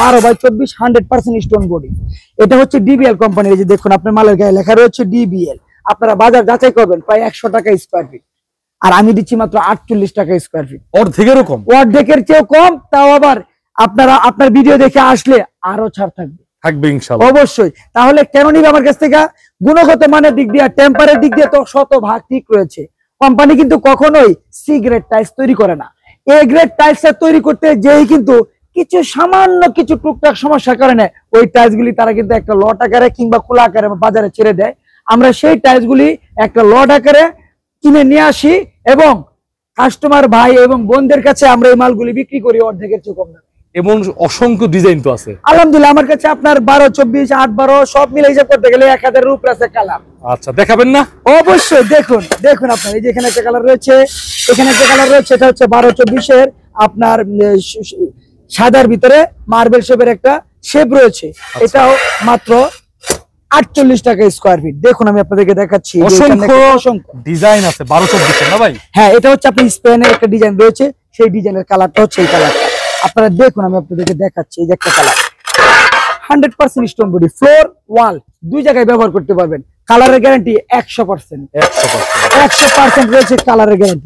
12x24 100% stone body. এটা হচ্ছে DBL কোম্পানির। এই যে দেখুন আপনার মালের গায়ে লেখা রয়েছে ডিবিএল। আপনারা বাজার যাচাই করবেন, প্রায় 100 টাকা স্কয়ার ফিট, আর আমি দিচ্ছি মাত্র 48 টাকা স্কয়ার ফিট। অর্ধেকেরও কম, অর্ধেকের চেয়েও কম, তাও আবার আপনারা আপনার ভিডিও দেখে আসলে আরো ছাড় থাকবে ইনশাআল্লাহ অবশ্যই। তাহলে কেন নিবে আমার কাছ থেকে? গুণগত মানের দিক দিয়ে, টেম্পারের দিক দিয়ে তো শতভাগ ঠিক রয়েছে। কোম্পানি কিন্তু কখনোই সি গ্রেড টাইলস তৈরি করে না। এ গ্রেড টাইলস তৈরি করতে যেই কিন্তু কিছু সামান্য কিছু টুকটাক সমস্যার কারণে ওই টাইলস গুলি তারা কিন্তু একটা লট আকারে কিংবা খোলা আকারে বাজারে ছেড়ে দেয়। আমরা সেই টাইলস গুলি একটা লট আকারে কিনে নিয়ে আসি এবং কাস্টমার ভাই এবং বোনদের কাছে আমরা এই মালগুলি বিক্রি করি অর্ধেকের চেয়ে কম দামে। এবং অসংখ্য ডিজাইন তো আছে আলহামদুলিল্লাহ। আমার কাছে আপনার 12, 24, 8, 12 সব মিলে হিসাব করতে গেলে 1000 উপরে আছে কালার। আচ্ছা, দেখাবেন না? অবশ্যই দেখুন দেখুন আপনার এই যে এখানে একটা কালার রয়েছে, এখানে একটা কালার রয়েছে, এটা হচ্ছে 12, 24 এর আপনার সাদার ভিতরে মার্বেল শেপের একটা শেপ রয়েছে। এটাও মাত্র 48 টাকা স্কয়ার ফিট। দেখুন আমি আপনাদেরকে দেখাচ্ছি, অসংখ্য ডিজাইন আছে 12, 24 না ভাই? হ্যাঁ, এটা হচ্ছে আপনি স্পেনের একটা ডিজাইন রয়েছে, সেই ডিজাইনের কালারটা হচ্ছে এই কালারটা। আপনারা দেখুন আমি আপনাদেরকে দেখাচ্ছি, এই যে একটা কালার 100% স্টোন বডি, ফ্লোর ওয়াল দুই জায়গায় ব্যবহার করতে পারবেন। কালারের গ্যারান্টি 100% রয়েছে, কালারের গ্যারান্টি।